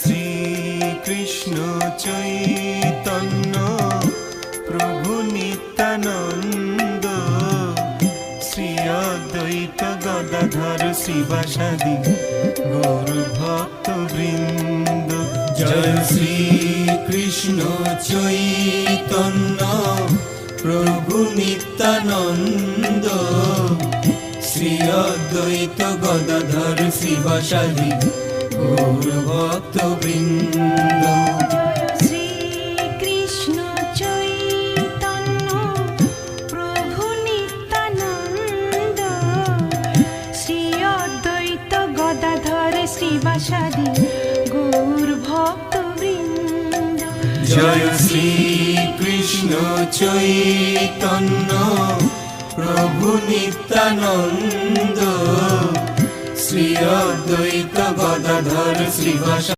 শ্রী কৃষ্ণ চৈতন্য প্রভু নিত্যানন্দ, শ্রী অদ্বৈত গদাধর শ্রীবাসাদি গৌর ভক্ত বৃন্দ। জয় শ্রী কৃষ্ণ চৈতন্য প্রভু নিত্যানন্দ, শ্রী অদ্বৈত গদাধর শ্রীবাসাদি গৌর ভক্ত বৃন্দ। শ্রী কৃষ্ণ চৈতন্য প্রভু নিত্যানন্দ, শ্রী অদ্বৈত গদাধর শ্রীবাসাদি গৌর ভক্ত বৃন্দ। জয় শ্রী কৃষ্ণ চৈতন্য প্রভু নিত্যানন্দ, শ্রী অদ্বৈত গদাধর শ্রীবাসাদি